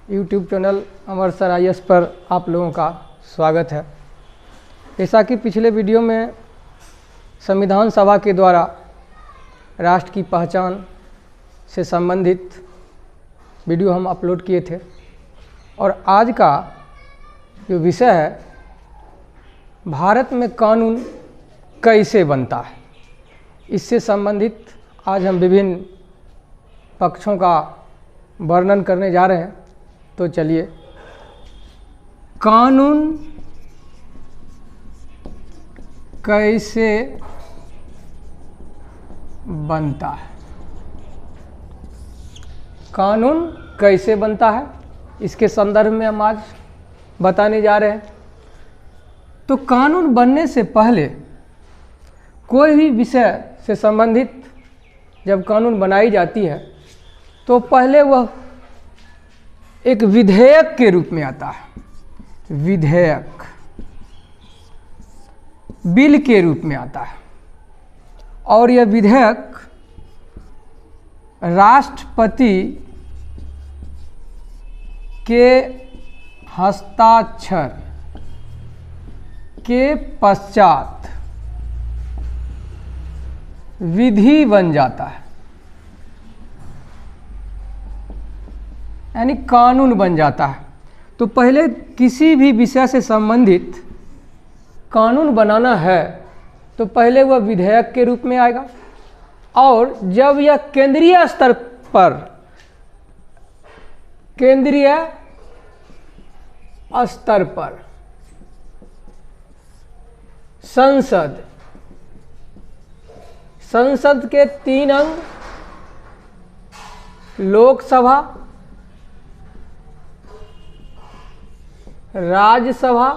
YouTube channel अमर sir IAS पर आप लोगों का स्वागत है। जैसा कि पिछले वीडियो में संविधान सभा के द्वारा राष्ट्र की पहचान से संबंधित वीडियो हम अपलोड किए थे और आज का जो विषय है भारत में कानून कैसे बनता है, इससे संबंधित आज हम विभिन्न पक्षों का वर्णन करने जा रहे हैं। तो चलिए, कानून कैसे बनता है, कानून कैसे बनता है इसके संदर्भ में हम आज बताने जा रहे हैं। तो कानून बनने से पहले कोई भी विषय से संबंधित जब कानून बनाई जाती है तो पहले वह एक विधेयक के रूप में आता है। विधेयक बिल के रूप में आता है और यह विधेयक राष्ट्रपति के हस्ताक्षर के पश्चात विधि बन जाता है, यानी कानून बन जाता है। तो पहले किसी भी विषय से संबंधित कानून बनाना है तो पहले वह विधेयक के रूप में आएगा और जब यह केंद्रीय स्तर पर संसद के 3 अंग, लोकसभा, राज्यसभा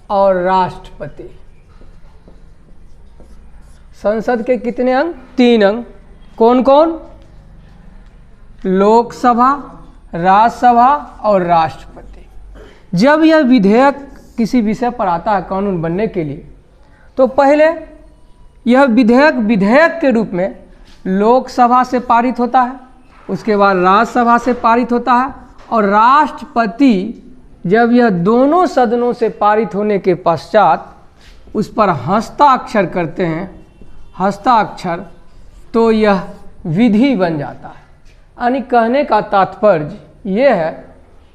और राष्ट्रपति। संसद के कितने अंग? 3 अंग। कौन कौन? लोकसभा, राज्यसभा और राष्ट्रपति। जब यह विधेयक किसी विषय पर आता है कानून बनने के लिए तो पहले यह विधेयक के रूप में लोकसभा से पारित होता है, उसके बाद राज्यसभा से पारित होता है और राष्ट्रपति जब यह दोनों सदनों से पारित होने के पश्चात उस पर हस्ताक्षर करते हैं, हस्ताक्षर, तो यह विधि बन जाता है। यानी कहने का तात्पर्य यह है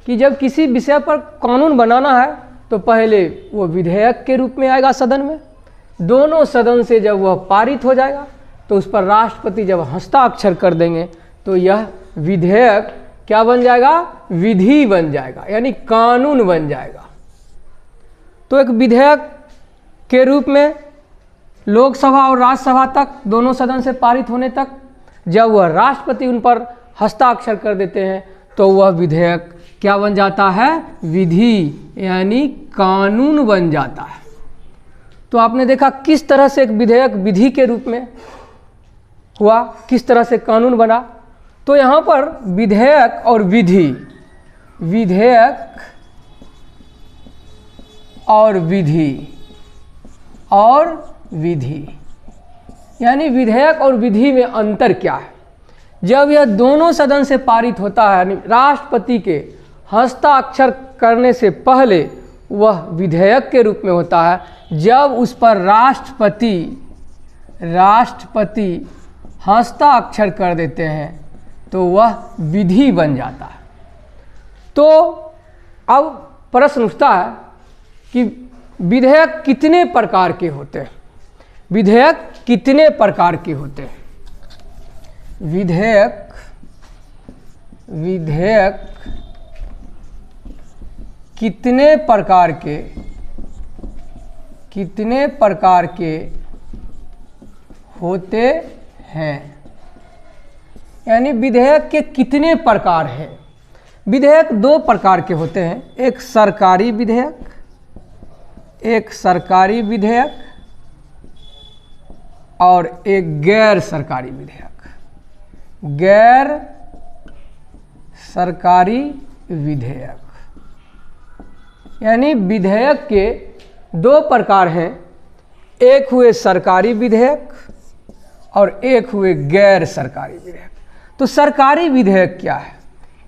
कि जब किसी विषय पर कानून बनाना है तो पहले वो विधेयक के रूप में आएगा सदन में, दोनों सदन से जब वह पारित हो जाएगा तो उस पर राष्ट्रपति जब हस्ताक्षर कर देंगे तो यह विधेयक क्या बन जाएगा? विधि बन जाएगा, यानी कानून बन जाएगा। तो एक विधेयक के रूप में लोकसभा और राज्यसभा तक दोनों सदन से पारित होने तक जब वह राष्ट्रपति उन पर हस्ताक्षर कर देते हैं तो वह विधेयक क्या बन जाता है? विधि, यानी कानून बन जाता है। तो आपने देखा किस तरह से एक विधेयक विधि के रूप में हुआ, किस तरह से कानून बना। तो यहाँ पर विधेयक और विधि, विधेयक और विधि, यानी विधेयक और विधि में अंतर क्या है? जब यह दोनों सदन से पारित होता है, यानी राष्ट्रपति के हस्ताक्षर करने से पहले वह विधेयक के रूप में होता है। जब उस पर राष्ट्रपति हस्ताक्षर कर देते हैं तो वह विधि बन जाता है। तो अब प्रश्न उठता है कि विधेयक कितने प्रकार के होते हैं? विधेयक कितने प्रकार के होते हैं? विधेयक कितने प्रकार के होते हैं, यानी विधेयक के कितने प्रकार हैं? विधेयक 2 प्रकार के होते हैं, एक सरकारी विधेयक और एक गैर सरकारी विधेयक। यानी विधेयक के 2 प्रकार हैं, एक हुए सरकारी विधेयक और एक हुए गैर सरकारी विधेयक। तो सरकारी विधेयक क्या है?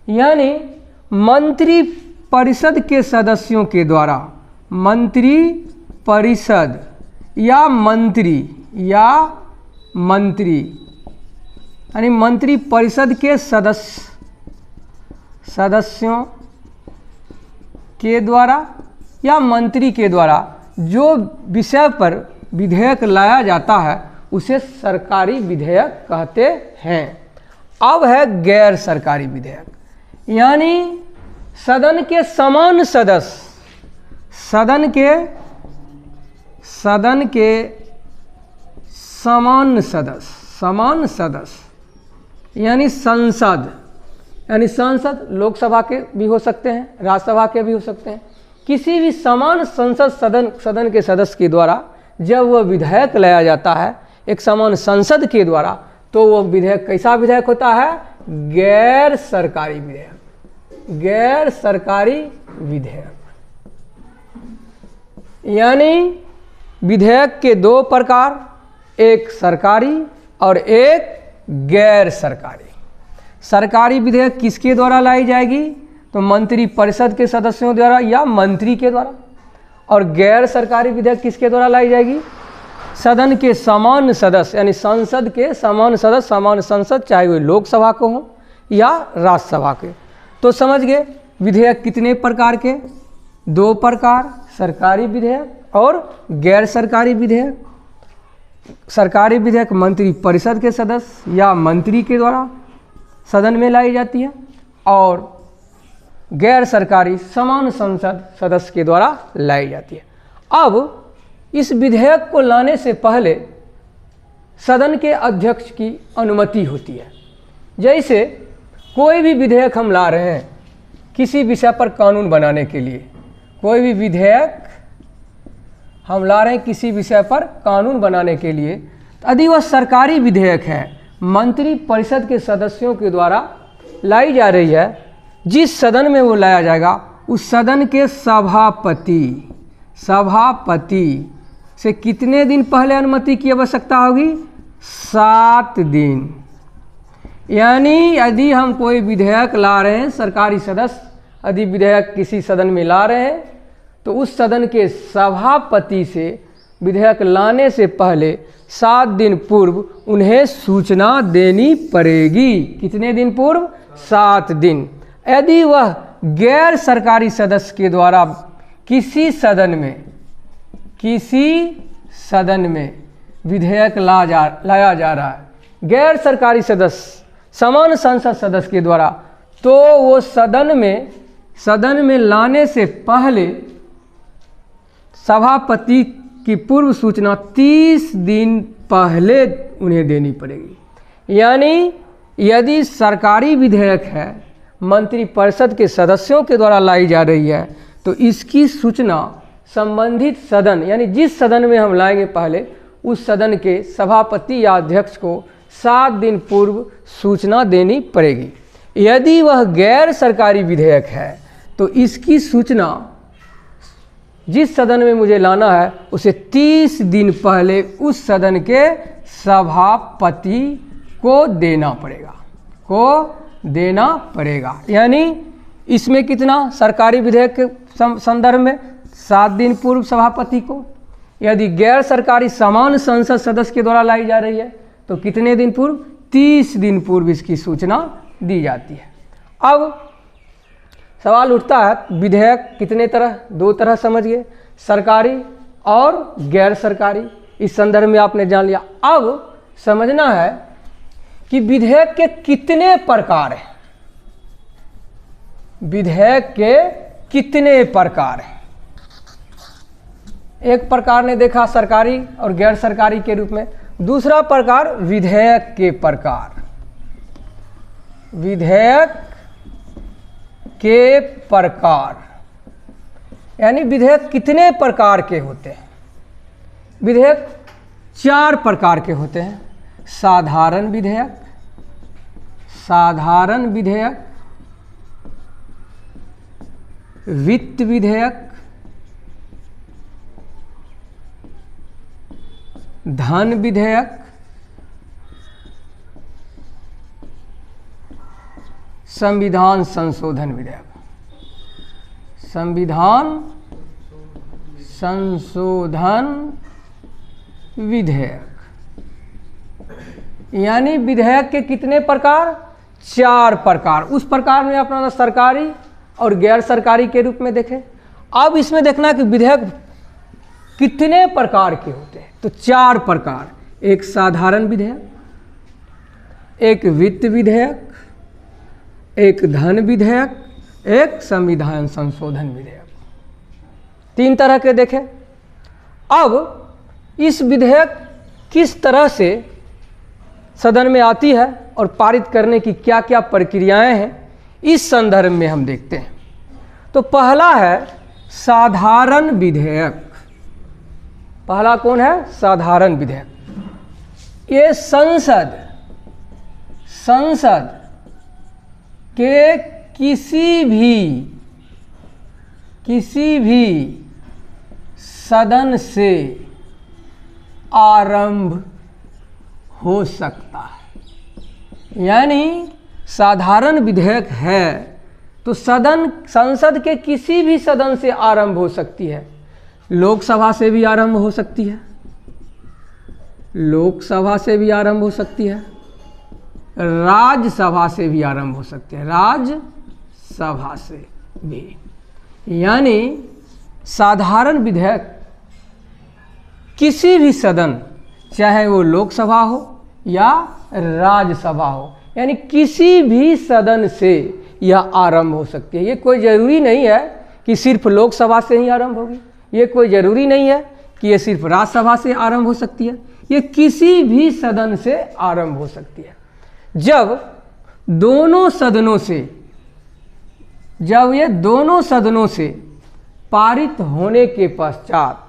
यानी मंत्री परिषद के सदस्यों के द्वारा, मंत्री परिषद या मंत्री यानी मंत्री परिषद के सदस्यों के द्वारा या मंत्री के द्वारा जो विषय पर विधेयक लाया जाता है उसे सरकारी विधेयक कहते हैं। अब है गैर सरकारी विधेयक, यानी सदन के समान सदस्य, सदन के समान सदस्य यानी संसद लोकसभा के भी हो सकते हैं, राज्यसभा के भी हो सकते हैं। किसी भी समान सदन के सदस्य के द्वारा जब वह विधेयक लाया जाता है एक समान संसद के द्वारा, तो वह विधेयक कैसा विधेयक होता है? गैर सरकारी विधेयक। गैर सरकारी विधेयक यानी विधेयक के दो प्रकार, एक सरकारी और एक गैर सरकारी। सरकारी विधेयक किसके द्वारा लाई जाएगी? तो मंत्री परिषद के सदस्यों द्वारा या मंत्री के द्वारा। और गैर सरकारी विधेयक किसके द्वारा लाई जाएगी? सदन के समान सदस्य यानी संसद के समान सदस्य, समान संसद, चाहे वो लोकसभा को हो या राज्यसभा के। तो समझ गए विधेयक कितने प्रकार के? दो प्रकार, सरकारी विधेयक और गैर सरकारी विधेयक। सरकारी विधेयक मंत्री परिषद के सदस्य या मंत्री के द्वारा सदन में लाई जाती है, और गैर सरकारी समान संसद सदस्य के द्वारा लाई जाती है। अब इस विधेयक को लाने से पहले सदन के अध्यक्ष की अनुमति होती है। जैसे कोई भी विधेयक हम ला रहे हैं किसी विषय पर कानून बनाने के लिए, कोई भी विधेयक हम ला रहे हैं किसी विषय पर कानून बनाने के लिए, यदि वह सरकारी विधेयक है, मंत्री परिषद के सदस्यों के द्वारा लाई जा रही है, जिस सदन में वो लाया जाएगा उस सदन के सभापति से कितने दिन पहले अनुमति की आवश्यकता होगी? 7 दिन। यानी यदि हम कोई विधेयक ला रहे हैं, सरकारी सदस्य यदि विधेयक किसी सदन में ला रहे हैं, तो उस सदन के सभापति से विधेयक लाने से पहले 7 दिन पूर्व उन्हें सूचना देनी पड़ेगी। कितने दिन पूर्व? 7 दिन। यदि वह गैर सरकारी सदस्य के द्वारा किसी सदन में विधेयक लाया जा रहा है, गैर सरकारी सदस्य समान संसद सदस्य के द्वारा, तो वो सदन में लाने से पहले सभापति की पूर्व सूचना 30 दिन पहले उन्हें देनी पड़ेगी। यानी यदि सरकारी विधेयक है, मंत्री परिषद के सदस्यों के द्वारा लाई जा रही है, तो इसकी सूचना संबंधित सदन यानी जिस सदन में हम लाएंगे पहले, उस सदन के सभापति या अध्यक्ष को 7 दिन पूर्व सूचना देनी पड़ेगी। यदि वह गैर सरकारी विधेयक है तो इसकी सूचना जिस सदन में मुझे लाना है उसे 30 दिन पहले उस सदन के सभापति को देना पड़ेगा। यानी इसमें कितना? सरकारी विधेयक के संदर्भ में 7 दिन पूर्व सभापति को, यदि गैर सरकारी समान संसद सदस्य के द्वारा लाई जा रही है तो कितने दिन पूर्व? 30 दिन पूर्व इसकी सूचना दी जाती है। अब सवाल उठता है विधेयक कितने तरह? 2 तरह समझ गए, सरकारी और गैर सरकारी। इस संदर्भ में आपने जान लिया। अब समझना है कि विधेयक के कितने प्रकार हैं। विधेयक के कितने प्रकार हैं? एक प्रकार ने देखा सरकारी और गैर सरकारी के रूप में। दूसरा प्रकार विधेयक के प्रकार। विधेयक के प्रकार यानी विधेयक कितने प्रकार के होते हैं? विधेयक 4 प्रकार के होते हैं। साधारण विधेयक, वित्त विधेयक, धन विधेयक संविधान संशोधन विधेयक। संविधान संशोधन विधेयक, यानी विधेयक के कितने प्रकार? 4 प्रकार। उस प्रकार में अपना सरकारी और गैर सरकारी के रूप में देखें। अब इसमें देखना कि विधेयक कितने प्रकार के होते हैं। तो 4 प्रकार, एक साधारण विधेयक, एक वित्त विधेयक, एक धन विधेयक, एक संविधान संशोधन विधेयक। 3 तरह के देखें। अब इस विधेयक किस तरह से सदन में आती है और पारित करने की क्या क्या प्रक्रियाएं हैं, इस संदर्भ में हम देखते हैं। तो पहला है साधारण विधेयक। पहला कौन है? साधारण विधेयक। ये संसद के किसी भी सदन से आरंभ हो सकता है। यानी साधारण विधेयक है तो संसद के किसी भी सदन से आरंभ हो सकती है। लोकसभा से भी आरंभ हो सकती है, लोकसभा से भी आरंभ हो सकती है, राज्यसभा से भी आरंभ हो सकती है, राज्यसभा से भी। यानी साधारण विधेयक किसी भी सदन, चाहे वो लोकसभा हो या राज्यसभा हो, यानी किसी भी सदन से यह आरंभ हो सकती है। ये कोई ज़रूरी नहीं है कि सिर्फ लोकसभा से ही आरंभ होगी, ये कोई ज़रूरी नहीं है कि ये सिर्फ राज्यसभा से आरंभ हो सकती है, ये किसी भी सदन से आरंभ हो सकती है। जब ये दोनों सदनों से पारित होने के पश्चात,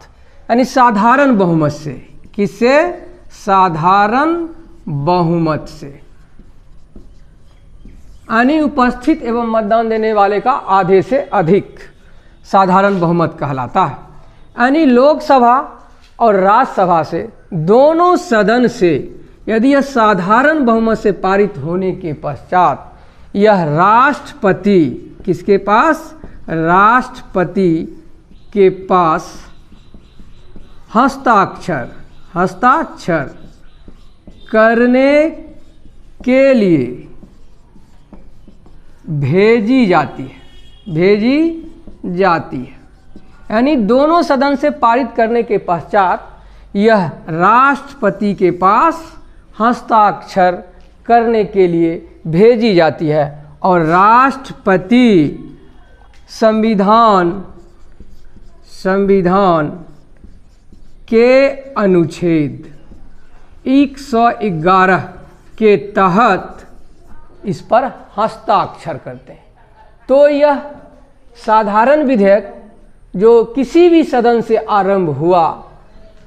यानी साधारण बहुमत से, किससे? साधारण बहुमत से, यानी उपस्थित एवं मतदान देने वाले का आधे से अधिक साधारण बहुमत कहलाता है। यानी लोकसभा और राज्यसभा से, दोनों सदन से यदि यह साधारण बहुमत से पारित होने के पश्चात यह राष्ट्रपति, किसके पास? राष्ट्रपति के पास हस्ताक्षर करने के लिए भेजी जाती है। यानी दोनों सदन से पारित करने के पश्चात यह राष्ट्रपति के पास हस्ताक्षर करने के लिए भेजी जाती है और राष्ट्रपति संविधान के अनुच्छेद 111 के तहत इस पर हस्ताक्षर करते हैं। तो यह साधारण विधेयक जो किसी भी सदन से आरंभ हुआ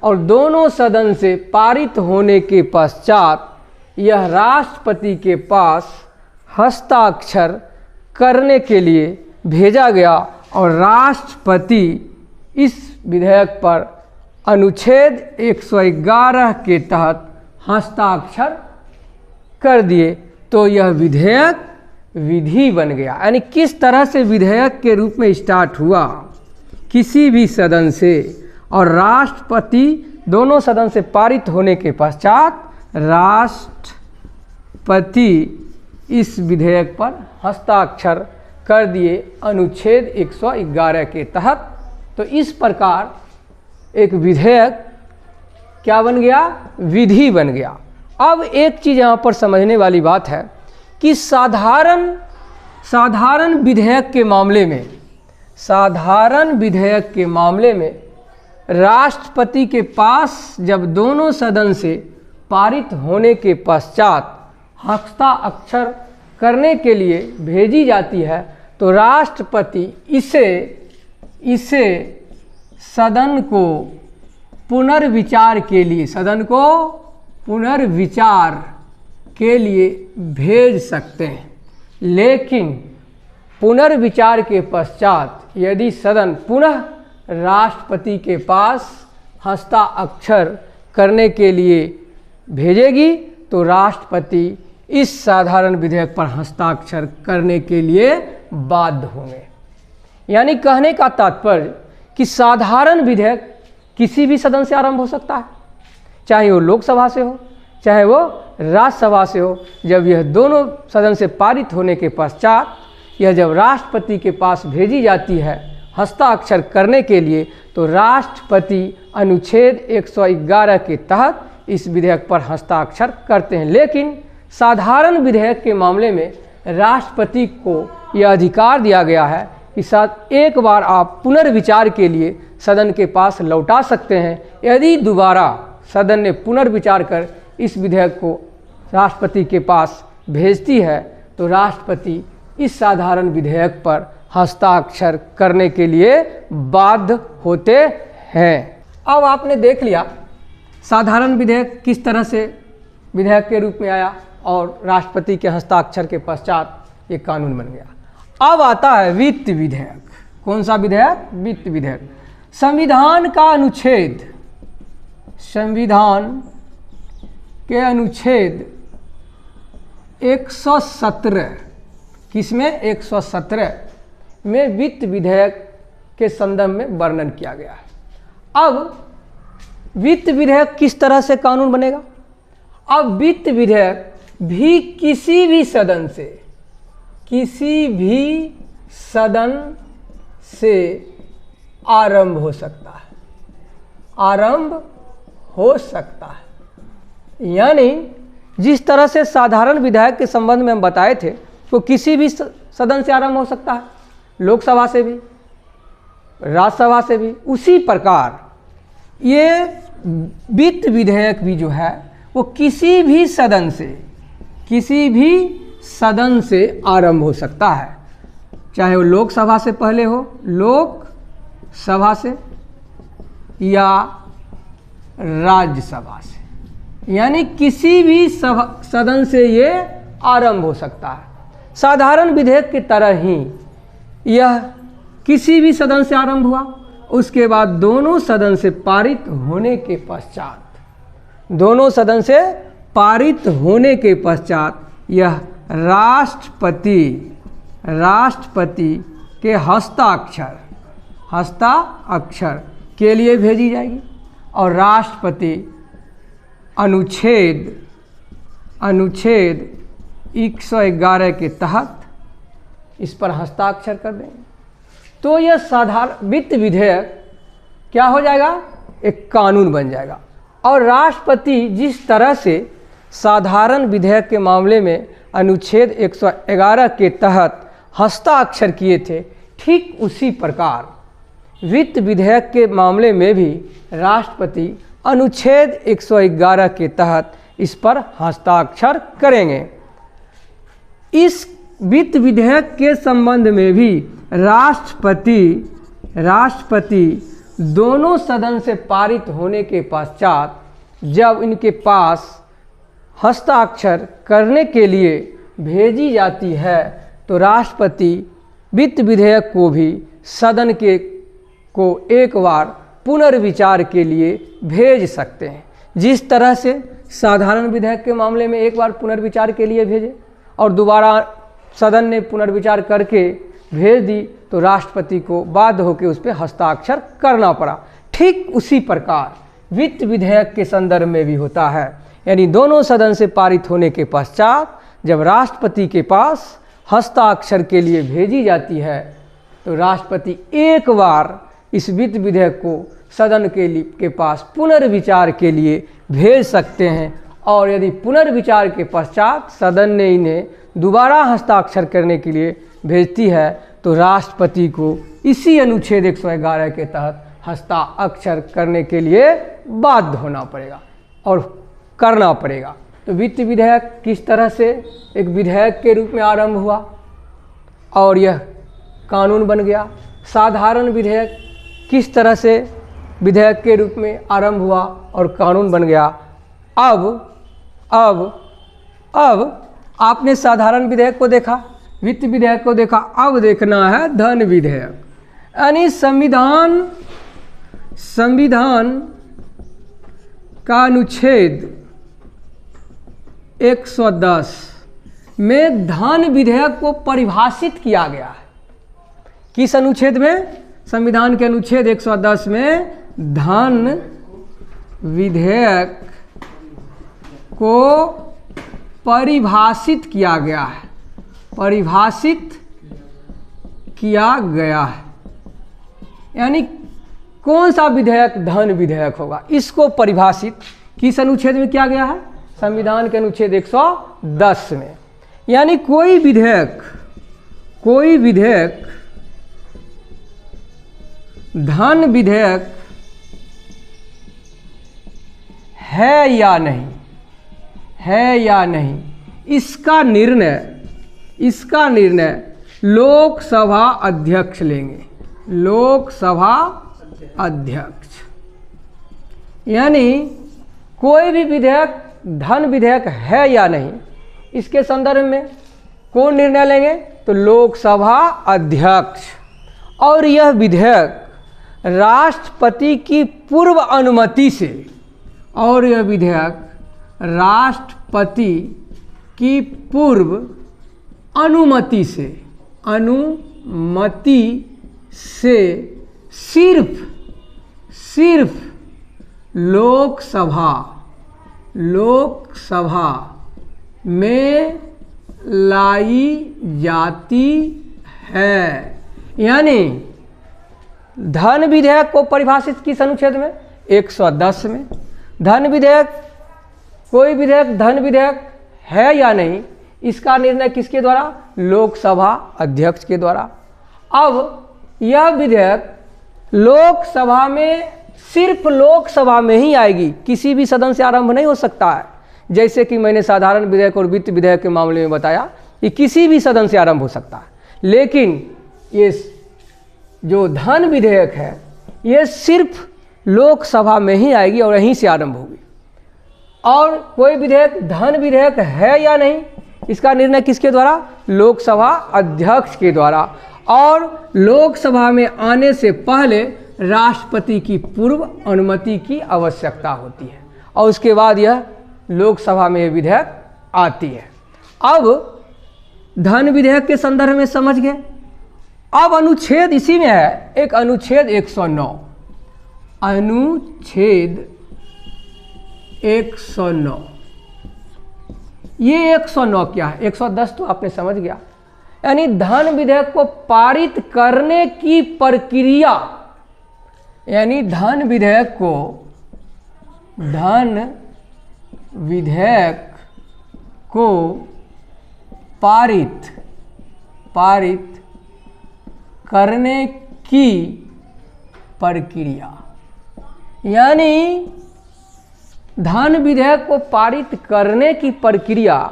और दोनों सदन से पारित होने के पश्चात यह राष्ट्रपति के पास हस्ताक्षर करने के लिए भेजा गया और राष्ट्रपति इस विधेयक पर अनुच्छेद 111 के तहत हस्ताक्षर कर दिए, तो यह विधेयक विधि बन गया। यानी किस तरह से विधेयक के रूप में स्टार्ट हुआ? किसी भी सदन से, और राष्ट्रपति दोनों सदन से पारित होने के पश्चात राष्ट्रपति इस विधेयक पर हस्ताक्षर कर दिए अनुच्छेद 111 के तहत। तो इस प्रकार एक विधेयक क्या बन गया? विधि बन गया। अब एक चीज़ यहाँ पर समझने वाली बात है कि साधारण विधेयक के मामले में राष्ट्रपति के पास जब दोनों सदन से पारित होने के पश्चात हस्ताक्षर करने के लिए भेजी जाती है, तो राष्ट्रपति इसे सदन को पुनर्विचार के लिए भेज सकते हैं। लेकिन पुनर्विचार के पश्चात यदि सदन पुनः राष्ट्रपति के पास हस्ताक्षर करने के लिए भेजेगी तो राष्ट्रपति इस साधारण विधेयक पर हस्ताक्षर करने के लिए बाध्य होंगे। यानी कहने का तात्पर्य कि साधारण विधेयक किसी भी सदन से आरंभ हो सकता है, चाहे वो लोकसभा से हो चाहे वो राज्यसभा से हो। जब यह दोनों सदन से पारित होने के पश्चात यह जब राष्ट्रपति के पास भेजी जाती है हस्ताक्षर करने के लिए, तो राष्ट्रपति अनुच्छेद 111 के तहत इस विधेयक पर हस्ताक्षर करते हैं। लेकिन साधारण विधेयक के मामले में राष्ट्रपति को यह अधिकार दिया गया है कि साथ एक बार आप पुनर्विचार के लिए सदन के पास लौटा सकते हैं। यदि दोबारा सदन ने पुनर्विचार कर इस विधेयक को राष्ट्रपति के पास भेजती है, तो राष्ट्रपति इस साधारण विधेयक पर हस्ताक्षर करने के लिए बाध्य होते हैं। अब आपने देख लिया साधारण विधेयक किस तरह से विधेयक के रूप में आया और राष्ट्रपति के हस्ताक्षर के पश्चात ये कानून बन गया। अब आता है वित्त विधेयक। कौन सा विधेयक? वित्त विधेयक। संविधान का अनुच्छेद, संविधान के अनुच्छेद 117, किसमें? 117 में वित्त विधेयक के संदर्भ में वर्णन किया गया है। अब वित्त विधेयक किस तरह से कानून बनेगा? अब वित्त विधेयक भी किसी भी सदन से, किसी भी सदन से आरंभ हो सकता है, आरंभ हो सकता है। यानी जिस तरह से साधारण विधेयक के संबंध में हम बताए थे, तो किसी भी सदन से आरंभ हो सकता है, लोकसभा से भी, राज्यसभा से भी। उसी प्रकार ये वित्त विधेयक भी जो है वो किसी भी सदन से, किसी भी सदन से आरंभ हो सकता है, चाहे वो लोकसभा से पहले हो, लोकसभा से, या राज्यसभा से। यानी किसी भी सदन से ये आरंभ हो सकता है। साधारण विधेयक की तरह ही यह किसी भी सदन से आरंभ हुआ, उसके बाद दोनों सदन से पारित होने के पश्चात, दोनों सदन से पारित होने के पश्चात यह राष्ट्रपति के हस्ताक्षर के लिए भेजी जाएगी और राष्ट्रपति अनुच्छेद 111 के तहत इस पर हस्ताक्षर कर देंगे। तो यह साधारण वित्त विधेयक क्या हो जाएगा? एक कानून बन जाएगा। और राष्ट्रपति जिस तरह से साधारण विधेयक के मामले में अनुच्छेद 111 के तहत हस्ताक्षर किए थे, ठीक उसी प्रकार वित्त विधेयक के मामले में भी राष्ट्रपति अनुच्छेद 111 के तहत इस पर हस्ताक्षर करेंगे। इस वित्त विधेयक के संबंध में भी राष्ट्रपति दोनों सदन से पारित होने के पश्चात जब इनके पास हस्ताक्षर करने के लिए भेजी जाती है, तो राष्ट्रपति वित्त विधेयक को भी सदन को एक बार पुनर्विचार के लिए भेज सकते हैं। जिस तरह से साधारण विधेयक के मामले में एक बार पुनर्विचार के लिए भेजे और दोबारा सदन ने पुनर्विचार करके भेज दी, तो राष्ट्रपति को बाध्य होकर उस पर हस्ताक्षर करना पड़ा। ठीक उसी प्रकार वित्त विधेयक के संदर्भ में भी होता है। यानी दोनों सदन से पारित होने के पश्चात जब राष्ट्रपति के पास हस्ताक्षर के लिए भेजी जाती है, तो राष्ट्रपति एक बार इस वित्त विधेयक को सदन के पास पुनर्विचार के लिए भेज सकते हैं। और यदि पुनर्विचार के पश्चात सदन ने इन्हें दोबारा हस्ताक्षर करने के लिए भेजती है, तो राष्ट्रपति को इसी अनुच्छेद 111 के तहत हस्ताक्षर करने के लिए बाध्य होना पड़ेगा और करना पड़ेगा। तो वित्त विधेयक किस तरह से एक विधेयक के रूप में आरंभ हुआ और यह कानून बन गया। साधारण विधेयक किस तरह से विधेयक के रूप में आरंभ हुआ और कानून बन गया। अब आपने साधारण विधेयक को देखा, वित्त विधेयक को देखा, अब देखना है धन विधेयक। यानी संविधान का अनुच्छेद 110 में धन विधेयक को परिभाषित किया गया है। किस अनुच्छेद में? संविधान के अनुच्छेद 110 में धन विधेयक को परिभाषित किया गया है, परिभाषित किया गया है। यानी कौन सा विधेयक धन विधेयक होगा, इसको परिभाषित किस अनुच्छेद में किया गया है? संविधान के अनुच्छेद 110 में। यानी कोई विधेयक धन विधेयक है या नहीं, इसका निर्णय लोकसभा अध्यक्ष लेंगे, लोकसभा अध्यक्ष। यानी कोई भी विधेयक धन विधेयक है या नहीं, इसके संदर्भ में कौन निर्णय लेंगे? तो लोकसभा अध्यक्ष। और यह विधेयक राष्ट्रपति की पूर्व अनुमति से, और यह विधेयक राष्ट्रपति की पूर्व अनुमति से सिर्फ लोकसभा में लाई जाती है। यानी धन विधेयक को परिभाषित किस अनुच्छेद में? 110 में। धन विधेयक, कोई विधेयक धन विधेयक है या नहीं, इसका निर्णय किसके द्वारा? लोकसभा अध्यक्ष के द्वारा। अब यह विधेयक लोकसभा में, सिर्फ लोकसभा में ही आएगी, किसी भी सदन से आरंभ नहीं हो सकता है। जैसे कि मैंने साधारण विधेयक और वित्त विधेयक के मामले में बताया कि किसी भी सदन से आरंभ हो सकता है, लेकिन ये जो धन विधेयक है ये सिर्फ लोकसभा में ही आएगी और यहीं से आरंभ होगी। और कोई विधेयक धन विधेयक है या नहीं, इसका निर्णय किसके द्वारा? लोकसभा अध्यक्ष के द्वारा। और लोकसभा में आने से पहले राष्ट्रपति की पूर्व अनुमति की आवश्यकता होती है और उसके बाद यह लोकसभा में विधेयक आती है। अब धन विधेयक के संदर्भ में समझ गए। अब अनुच्छेद इसी में है, एक अनुच्छेद 109, अनुच्छेद 109। ये 109 क्या है? 110 तो आपने समझ गया। यानी धन विधेयक को पारित करने की प्रक्रिया, यानी धन विधेयक को पारित करने की प्रक्रिया, यानी धन विधेयक को पारित करने की प्रक्रिया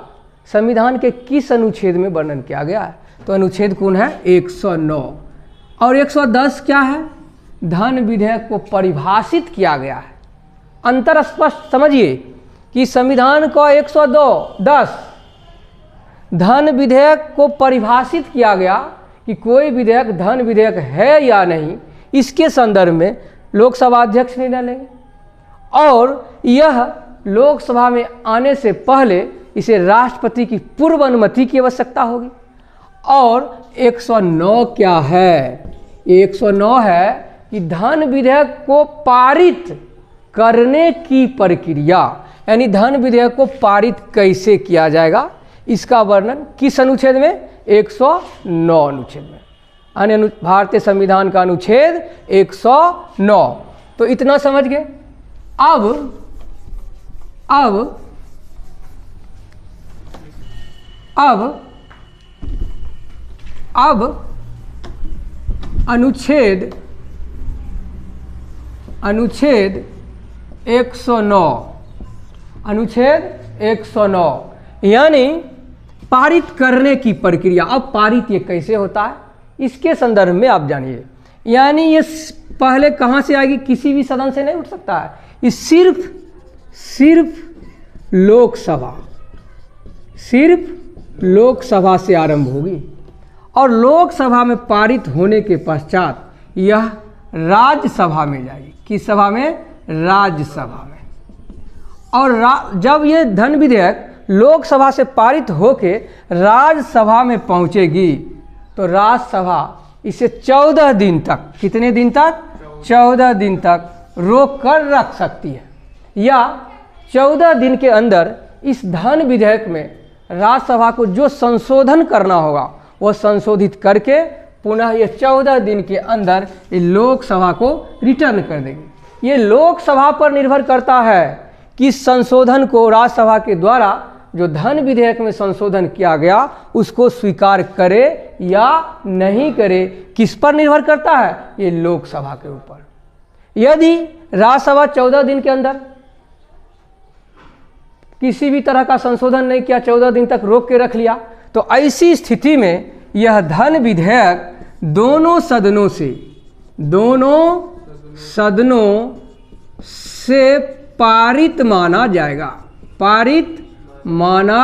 संविधान के किस अनुच्छेद में वर्णन किया गया है? तो अनुच्छेद कौन है? 109। और 110 क्या है? धन विधेयक को परिभाषित किया गया है। अंतर स्पष्ट समझिए कि संविधान को 110 धन विधेयक को परिभाषित किया गया कि कोई विधेयक धन विधेयक है या नहीं, इसके संदर्भ में लोकसभा अध्यक्ष निर्णय लेंगे और यह लोकसभा में आने से पहले इसे राष्ट्रपति की पूर्व अनुमति की आवश्यकता होगी। और 109 क्या है? 109 है कि धन विधेयक को पारित करने की प्रक्रिया, यानी धन विधेयक को पारित कैसे किया जाएगा, इसका वर्णन किस अनुच्छेद में? 109 अनुच्छेद में, यानी भारतीय संविधान का अनुच्छेद 109। तो इतना समझ गए। अब अनुच्छेद 109 यानी पारित करने की प्रक्रिया। अब पारित ये कैसे होता है, इसके संदर्भ में आप जानिए। यानी ये पहले कहाँ से आएगी? किसी भी सदन से नहीं उठ सकता है, ये सिर्फ लोकसभा से आरंभ होगी और लोकसभा में पारित होने के पश्चात यह राज्यसभा में जाएगी। किस सभा में? राज्यसभा में। और जब ये धन विधेयक लोकसभा से पारित होके राज्यसभा में पहुंचेगी तो राज्यसभा इसे 14 दिन तक, कितने दिन तक? 14 दिन तक रोक कर रख सकती है, या 14 दिन के अंदर इस धन विधेयक में राज्यसभा को जो संशोधन करना होगा वह संशोधित करके पुनः ये 14 दिन के अंदर ये लोकसभा को रिटर्न कर देगी। ये लोकसभा पर निर्भर करता है कि संशोधन को राज्यसभा के द्वारा जो धन विधेयक में संशोधन किया गया उसको स्वीकार करे या नहीं करे। किस पर निर्भर करता है? ये लोकसभा के ऊपर। यदि राज्यसभा 14 दिन के अंदर किसी भी तरह का संशोधन नहीं किया, 14 दिन तक रोक के रख लिया, तो ऐसी स्थिति में यह धन विधेयक दोनों सदनों से पारित माना जाएगा, पारित माना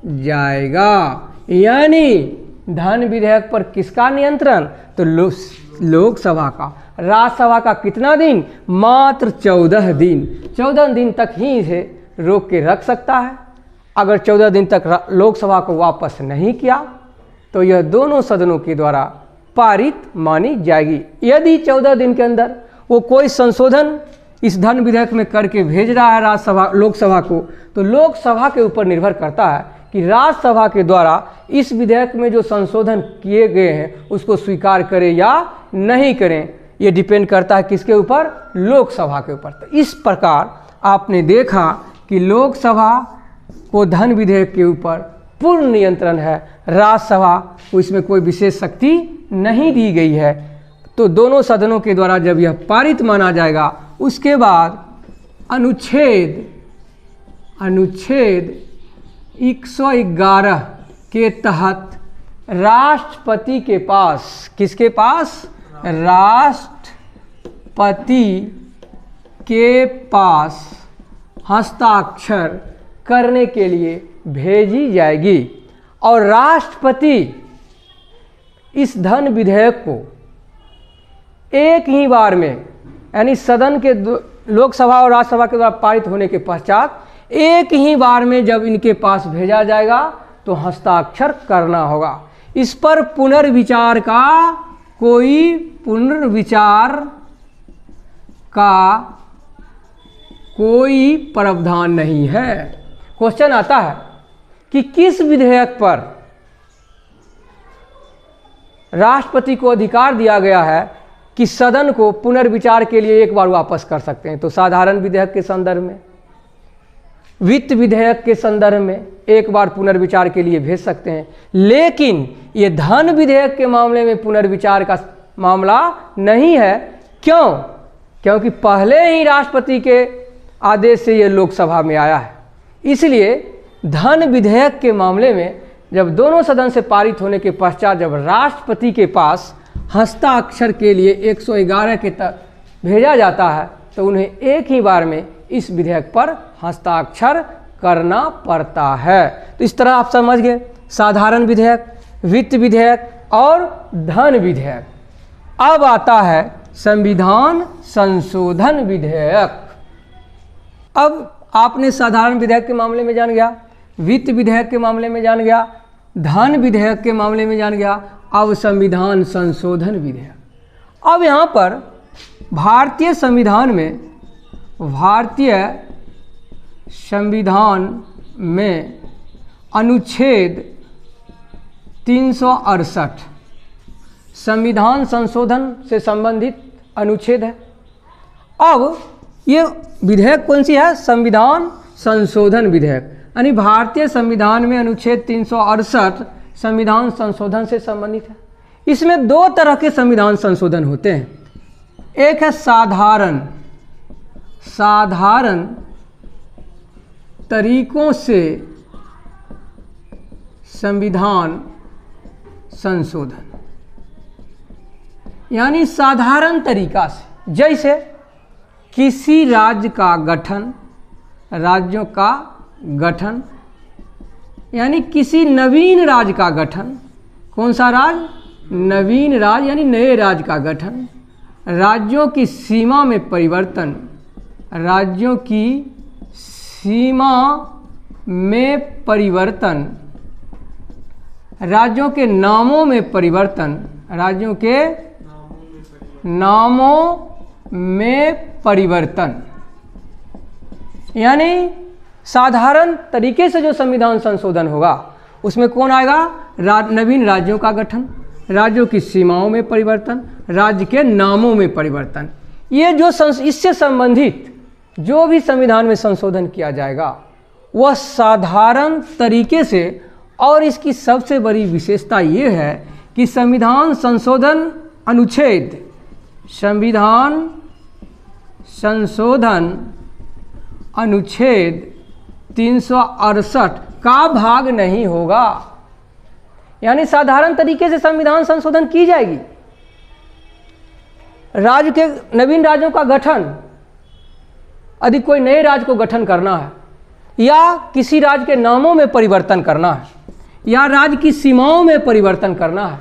जाएगा। यानी धन विधेयक पर किसका नियंत्रण? तो लोकसभा का। राज्यसभा का कितना दिन? मात्र 14 दिन। 14 दिन तक ही इसे रोक के रख सकता है। अगर 14 दिन तक लोकसभा को वापस नहीं किया तो यह दोनों सदनों के द्वारा पारित मानी जाएगी। यदि 14 दिन के अंदर वो कोई संशोधन इस धन विधेयक में करके भेज रहा है राज्यसभा लोकसभा को, तो लोकसभा के ऊपर निर्भर करता है कि राज्यसभा के द्वारा इस विधेयक में जो संशोधन किए गए हैं उसको स्वीकार करें या नहीं करें। ये डिपेंड करता है किसके ऊपर? लोकसभा के ऊपर। तो इस प्रकार आपने देखा कि लोकसभा को धन विधेयक के ऊपर पूर्ण नियंत्रण है, राज्यसभा को इसमें कोई विशेष शक्ति नहीं दी गई है। तो दोनों सदनों के द्वारा जब यह पारित माना जाएगा उसके बाद अनुच्छेद 111 के तहत राष्ट्रपति के पास, किसके पास? राष्ट्रपति के पास हस्ताक्षर करने के लिए भेजी जाएगी और राष्ट्रपति इस धन विधेयक को एक ही बार में, यानी सदन के लोकसभा और राज्यसभा के द्वारा पारित होने के पश्चात एक ही बार में जब इनके पास भेजा जाएगा तो हस्ताक्षर करना होगा। इस पर पुनर्विचार का कोई प्रावधान नहीं है। क्वेश्चन आता है कि किस विधेयक पर राष्ट्रपति को अधिकार दिया गया है कि सदन को पुनर्विचार के लिए एक बार वापस कर सकते हैं? तो साधारण विधेयक के संदर्भ में, वित्त विधेयक के संदर्भ में एक बार पुनर्विचार के लिए भेज सकते हैं। लेकिन ये धन विधेयक के मामले में पुनर्विचार का मामला नहीं है। क्यों? क्योंकि पहले ही राष्ट्रपति के आदेश से ये लोकसभा में आया है। इसलिए धन विधेयक के मामले में जब दोनों सदन से पारित होने के पश्चात जब राष्ट्रपति के पास हस्ताक्षर के लिए 111 के तक भेजा जाता है तो उन्हें एक ही बार में इस विधेयक पर हस्ताक्षर करना पड़ता है। तो इस तरह आप समझ गए साधारण विधेयक, वित्त विधेयक और धन विधेयक। अब आता है संविधान संशोधन विधेयक। अब आपने साधारण विधेयक के मामले में जान गया, वित्त विधेयक के मामले में जान गया, धन विधेयक के मामले में जान गया। अब संविधान संशोधन विधेयक। अब यहाँ पर भारतीय संविधान में अनुच्छेद 368 संविधान संशोधन से संबंधित अनुच्छेद है। अब ये विधेयक कौन सी है? संविधान संशोधन विधेयक। यानी भारतीय संविधान में अनुच्छेद 368 संविधान संशोधन से संबंधित है। इसमें दो तरह के संविधान संशोधन होते हैं। एक है साधारण तरीकों से संविधान संशोधन, यानी साधारण तरीका से, जैसे किसी राज्य का गठन, राज्यों का गठन, यानी किसी नवीन राज्य का गठन। कौन सा राज्य? नवीन राज्य, यानी नए राज्य का गठन। राज्यों की सीमा में परिवर्तन, राज्यों की सीमा में परिवर्तन, राज्यों के नामों में परिवर्तन, राज्यों के नामों में परिवर्तन, यानी साधारण तरीके से जो संविधान संशोधन होगा उसमें कौन आएगा? नवीन राज्यों का गठन, राज्यों की सीमाओं में परिवर्तन, राज्य के नामों में परिवर्तन। ये जो इससे संबंधित जो भी संविधान में संशोधन किया जाएगा वह साधारण तरीके से, और इसकी सबसे बड़ी विशेषता ये है कि संविधान संशोधन अनुच्छेद, संविधान संशोधन अनुच्छेद 368 का भाग नहीं होगा। यानी साधारण तरीके से संविधान संशोधन की जाएगी। राज्य के नवीन राज्यों का गठन, यदि कोई नए राज्य को गठन करना है, या किसी राज्य के नामों में परिवर्तन करना है, या राज्य की सीमाओं में परिवर्तन करना है,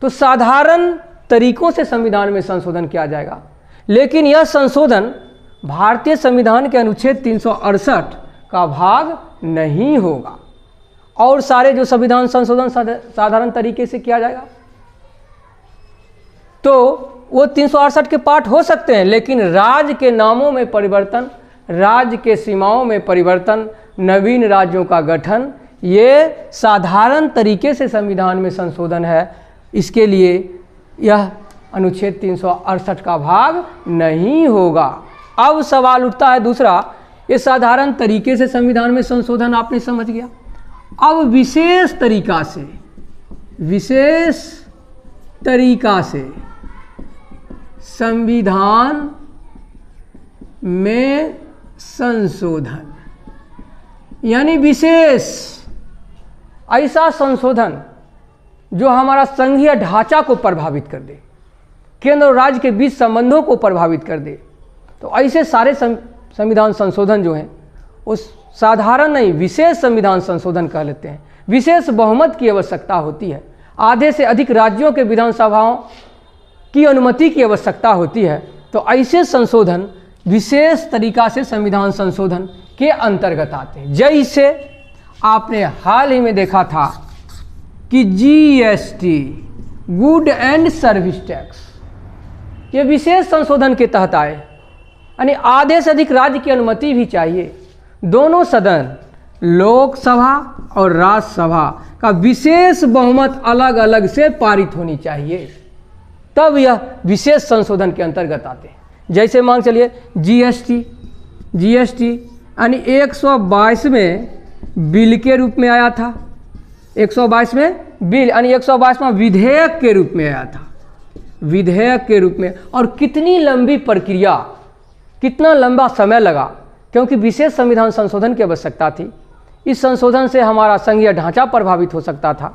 तो साधारण तरीकों से संविधान में संशोधन किया जाएगा। लेकिन यह संशोधन भारतीय संविधान के अनुच्छेद 368 का भाग नहीं होगा। और सारे जो संविधान संशोधन साधारण तरीके से किया जाएगा तो वो 368 के पार्ट हो सकते हैं, लेकिन राज्य के नामों में परिवर्तन, राज्य के सीमाओं में परिवर्तन, नवीन राज्यों का गठन, ये साधारण तरीके से संविधान में संशोधन है। इसके लिए यह अनुच्छेद 368 का भाग नहीं होगा। अब सवाल उठता है दूसरा, ये साधारण तरीके से संविधान में संशोधन आपने समझ गया। अब विशेष तरीका से संविधान में संशोधन, यानी विशेष ऐसा संशोधन जो हमारा संघीय ढांचा को प्रभावित कर दे, केंद्र और राज्य के बीच संबंधों को प्रभावित कर दे। तो ऐसे सारे संविधान संशोधन जो हैं उस साधारण नहीं, विशेष संविधान संशोधन कह लेते हैं। विशेष बहुमत की आवश्यकता होती है, आधे से अधिक राज्यों के विधानसभाओं की अनुमति की आवश्यकता होती है। तो ऐसे संशोधन विशेष तरीका से संविधान संशोधन के अंतर्गत आते हैं। जैसे आपने हाल ही में देखा था कि GST, good and service tax, ये विशेष संशोधन के तहत आए, यानी आधे से अधिक राज्य की अनुमति भी चाहिए। दोनों सदन, लोकसभा और राज्यसभा का विशेष बहुमत अलग अलग से पारित होनी चाहिए, तब यह विशेष संशोधन के अंतर्गत आते हैं। जैसे मान चलिए जीएसटी यानी 122वें बिल के रूप में आया था, 122वें बिल यानी 122वां विधेयक के रूप में आया था, विधेयक के रूप में। और कितनी लंबी प्रक्रिया, कितना लंबा समय लगा, क्योंकि विशेष संविधान संशोधन की आवश्यकता थी। इस संशोधन से हमारा संघीय ढांचा प्रभावित हो सकता था,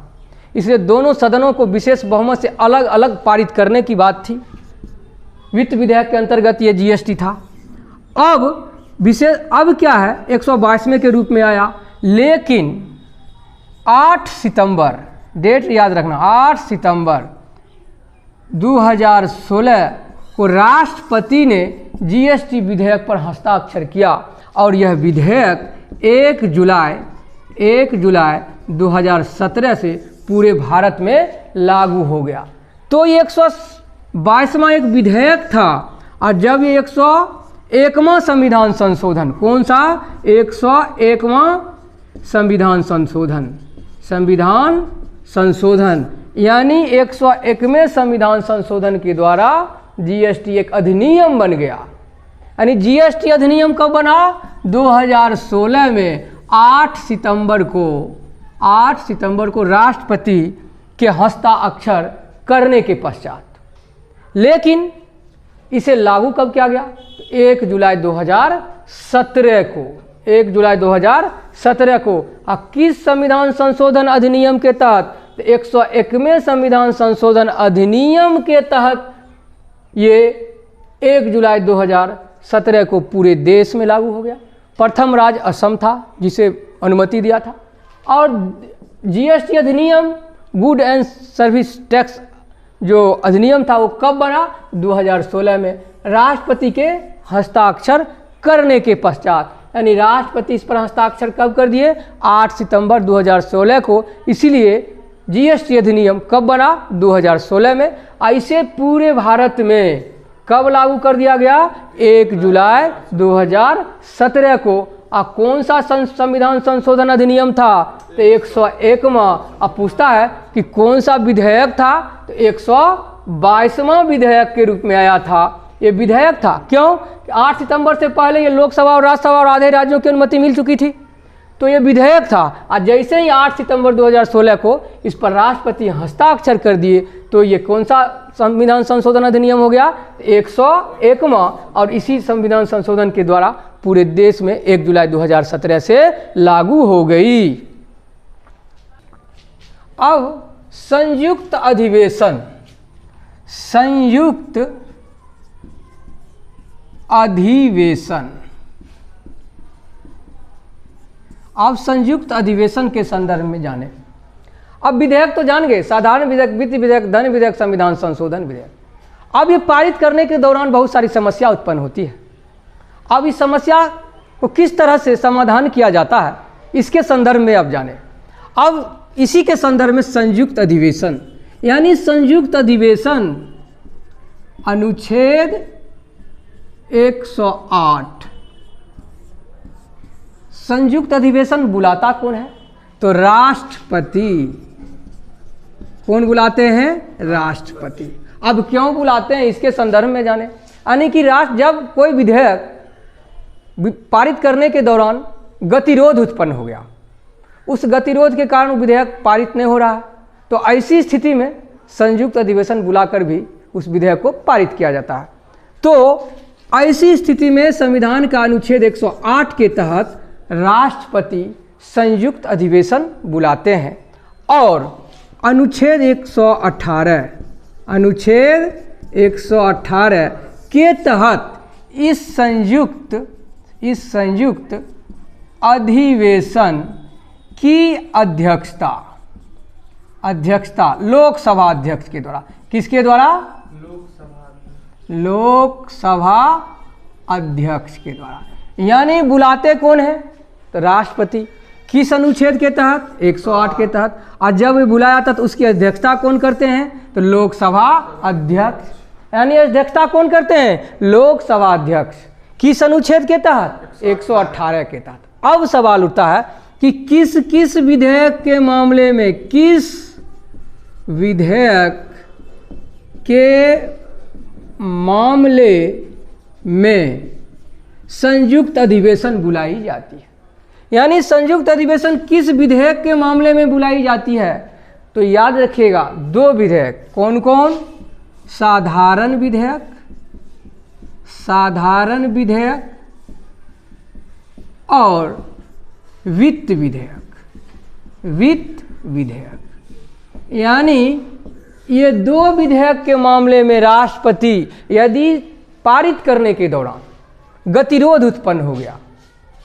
इसलिए दोनों सदनों को विशेष बहुमत से अलग अलग पारित करने की बात थी। वित्त विधेयक के अंतर्गत ये जीएसटी था। अब क्या है, 122वें के रूप में आया, लेकिन 8 सितंबर, डेट याद रखना, 8 सितंबर 2016 को राष्ट्रपति ने जीएसटी विधेयक पर हस्ताक्षर किया और यह विधेयक 1 जुलाई 2017 से पूरे भारत में लागू हो गया। तो ये 122वां एक विधेयक था, और जब ये 101वां संविधान संशोधन, कौन सा, 101वां संविधान संशोधन यानी 101वें संविधान संशोधन के द्वारा जीएसटी एक अधिनियम बन गया। यानी जीएसटी अधिनियम कब बना, 2016 में 8 सितंबर को राष्ट्रपति के हस्ताक्षर करने के पश्चात। लेकिन इसे लागू कब किया गया, 1 जुलाई 2017 को, 1 जुलाई 2017 को। किस संविधान संशोधन अधिनियम के तहत, 101वें संविधान संशोधन अधिनियम के तहत ये 1 जुलाई 2017 को पूरे देश में लागू हो गया। प्रथम राज्य असम था जिसे अनुमति दिया था। और जीएसटी अधिनियम, गुड एंड सर्विस टैक्स जो अधिनियम था वो कब बना, 2016 में राष्ट्रपति के हस्ताक्षर करने के पश्चात यानी राष्ट्रपति इस पर हस्ताक्षर कब कर दिए? 8 सितंबर 2016 को। इसीलिए जीएसटी अधिनियम कब बना? 2016 में। इसे पूरे भारत में कब लागू कर दिया गया? 1 जुलाई 2017 को। कौन सा संविधान संशोधन अधिनियम था? तो 101वां। अब पूछता है कि कौन सा विधेयक था? तो 122वां विधेयक के रूप में आया था। ये विधेयक था। क्यों? 8 सितंबर से पहले ये लोकसभा और राज्यसभा और आधे राज्यों की अनुमति मिल चुकी थी, तो ये विधेयक था। और जैसे ही 8 सितंबर 2016 को इस पर राष्ट्रपति हस्ताक्षर कर दिए, तो ये कौन सा संविधान संशोधन अधिनियम हो गया? 101वां। और इसी संविधान संशोधन के द्वारा पूरे देश में 1 जुलाई 2017 से लागू हो गई। अब संयुक्त अधिवेशन, संयुक्त अधिवेशन। अब संयुक्त अधिवेशन के संदर्भ में जाने। अब विधेयक तो जान गए, साधारण विधेयक, वित्त विधेयक, धन विधेयक, संविधान संशोधन विधेयक। अब ये पारित करने के दौरान बहुत सारी समस्या उत्पन्न होती है। अब इस समस्या को किस तरह से समाधान किया जाता है, इसके संदर्भ में अब जाने। अब इसी के संदर्भ में संयुक्त अधिवेशन, यानी संयुक्त अधिवेशन अनुच्छेद 108। संयुक्त अधिवेशन बुलाता कौन है? तो राष्ट्रपति। कौन बुलाते हैं? राष्ट्रपति। अब क्यों बुलाते हैं, इसके संदर्भ में जाने। यानी कि जब कोई विधेयक पारित करने के दौरान गतिरोध उत्पन्न हो गया, उस गतिरोध के कारण विधेयक पारित नहीं हो रहा है, तो ऐसी स्थिति में संयुक्त अधिवेशन बुलाकर भी उस विधेयक को पारित किया जाता है। तो ऐसी स्थिति में संविधान का अनुच्छेद 108 के तहत राष्ट्रपति संयुक्त अधिवेशन बुलाते हैं। और अनुच्छेद 118, अनुच्छेद 118 के तहत इस संयुक्त अधिवेशन की अध्यक्षता लोकसभा अध्यक्ष के द्वारा। किसके द्वारा? लोकसभा अध्यक्ष के द्वारा। यानी बुलाते कौन है? तो राष्ट्रपति। किस अनुच्छेद के तहत? 108 के तहत। और जब बुलाया था तो उसकी अध्यक्षता कौन करते हैं? तो लोकसभा अध्यक्ष। यानी अध्यक्षता कौन करते हैं? लोकसभा अध्यक्ष। किस अनुच्छेद के तहत? 118 के तहत। अब सवाल उठता है कि किस किस विधेयक के मामले में, किस विधेयक के मामले में संयुक्त अधिवेशन बुलाई जाती है। यानी संयुक्त अधिवेशन किस विधेयक के मामले में बुलाई जाती है? तो याद रखिएगा, 2 विधेयक। कौन कौन? साधारण विधेयक, साधारण विधेयक और वित्त विधेयक, वित्त विधेयक। यानी ये 2 विधेयक के मामले में राष्ट्रपति यदि पारित करने के दौरान गतिरोध उत्पन्न हो गया,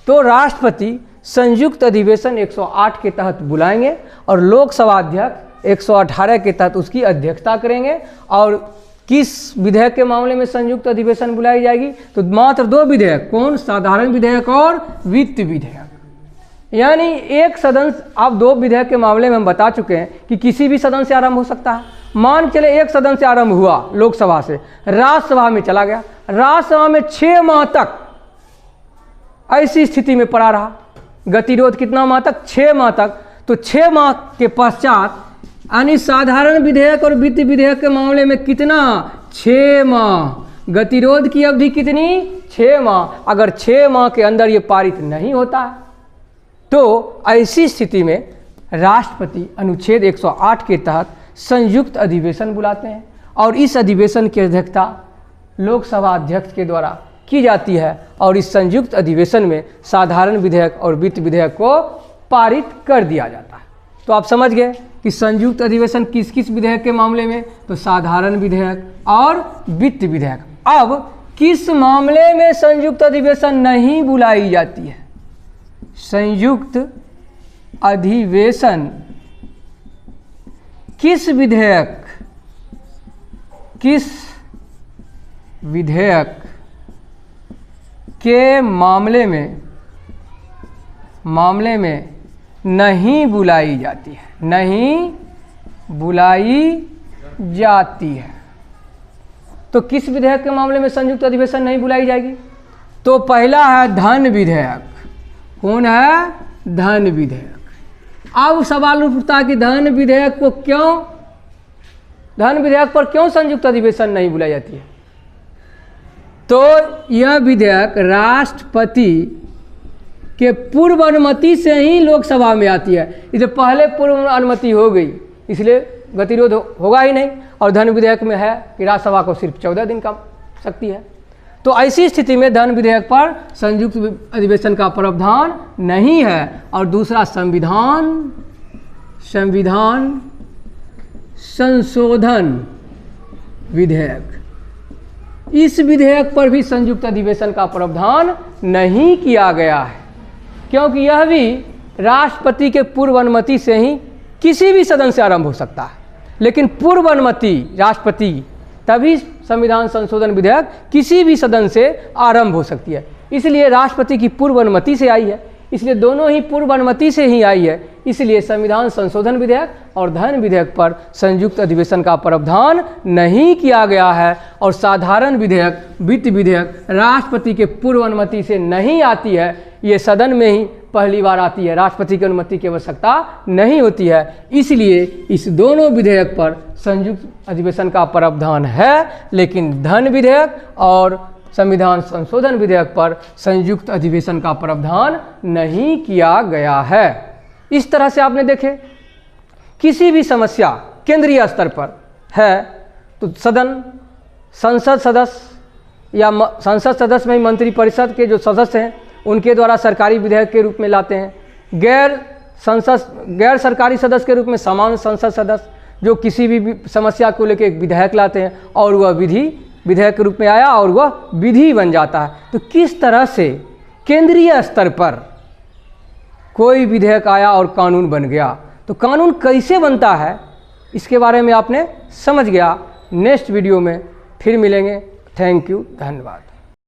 तो राष्ट्रपति संयुक्त अधिवेशन 108 के तहत बुलाएंगे और लोकसभा अध्यक्ष 118 के तहत उसकी अध्यक्षता करेंगे। और किस विधेयक के मामले में संयुक्त अधिवेशन बुलाई जाएगी? तो मात्र 2 विधेयक। कौन? साधारण विधेयक और वित्त विधेयक। यानी एक सदन, अब 2 विधेयक के मामले में हम बता चुके हैं कि किसी भी सदन से आरंभ हो सकता है। मान चले एक सदन से आरंभ हुआ, लोकसभा से, राज्यसभा में चला गया, राज्यसभा में 6 माह तक ऐसी स्थिति में पड़ा रहा। गतिरोध कितना माह तक? 6 माह तक। तो 6 माह के पश्चात, यानी साधारण विधेयक और वित्त विधेयक के मामले में कितना? 6 माह। गतिरोध की अवधि कितनी? 6 माह। अगर 6 माह के अंदर ये पारित नहीं होता है, तो ऐसी स्थिति में राष्ट्रपति अनुच्छेद 108 के तहत संयुक्त अधिवेशन बुलाते हैं और इस अधिवेशन की अध्यक्षता लोकसभा अध्यक्ष के द्वारा की जाती है। और इस संयुक्त अधिवेशन में साधारण विधेयक और वित्त विधेयक को पारित कर दिया जाता है। तो आप समझ गए कि संयुक्त अधिवेशन किस किस विधेयक के मामले में? तो साधारण विधेयक और वित्त विधेयक। अब किस मामले में संयुक्त अधिवेशन नहीं बुलाई जाती है? संयुक्त अधिवेशन किस विधेयक के मामले में मामले में नहीं बुलाई जाती है, नहीं बुलाई जाती है। तो किस विधेयक के मामले में संयुक्त अधिवेशन नहीं बुलाई जाएगी? तो पहला है धन विधेयक। कौन है? धन विधेयक। अब सवाल उठता है कि धन विधेयक पर क्यों संयुक्त अधिवेशन नहीं बुलाई जाती है? तो यह विधेयक राष्ट्रपति के पूर्व अनुमति से ही लोकसभा में आती है। इससे पहले पूर्व अनुमति हो गई, इसलिए गतिरोध होगा ही नहीं। और धन विधेयक में है कि राज्यसभा को सिर्फ 14 दिन का शक्ति है। तो ऐसी स्थिति में धन विधेयक पर संयुक्त अधिवेशन का प्रावधान नहीं है। और दूसरा संविधान संशोधन विधेयक, इस विधेयक पर भी संयुक्त अधिवेशन का प्रावधान नहीं किया गया है, क्योंकि यह भी राष्ट्रपति के पूर्व अनुमति से ही किसी भी सदन से आरंभ हो सकता है। लेकिन पूर्व अनुमति राष्ट्रपति, तभी संविधान संशोधन विधेयक किसी भी सदन से आरंभ हो सकती है। इसलिए राष्ट्रपति की पूर्व अनुमति से आई है, इसलिए दोनों ही पूर्व अनुमति से ही आई है। इसलिए संविधान संशोधन विधेयक और धन विधेयक पर संयुक्त अधिवेशन का प्रावधान नहीं किया गया है। और साधारण विधेयक, वित्त विधेयक राष्ट्रपति के पूर्व अनुमति से नहीं आती है, ये सदन में ही पहली बार आती है, राष्ट्रपति की अनुमति की आवश्यकता नहीं होती है। इसलिए इस दोनों विधेयक पर संयुक्त अधिवेशन का प्रावधान है, लेकिन धन विधेयक और संविधान संशोधन विधेयक पर संयुक्त अधिवेशन का प्रावधान नहीं किया गया है। इस तरह से आपने देखे, किसी भी समस्या केंद्रीय स्तर पर है तो सदन, संसद सदस्य या संसद सदस्य में मंत्रिपरिषद के जो सदस्य हैं उनके द्वारा सरकारी विधेयक के रूप में लाते हैं। गैर सरकारी सदस्य के रूप में सामान्य संसद सदस्य जो किसी भी समस्या को लेकर एक विधेयक लाते हैं और वह विधेयक के रूप में आया और वह विधि बन जाता है। तो किस तरह से केंद्रीय स्तर पर कोई विधेयक आया और कानून बन गया, तो कानून कैसे बनता है इसके बारे में आपने समझ गया। नेक्स्ट वीडियो में फिर मिलेंगे। थैंक यू, धन्यवाद।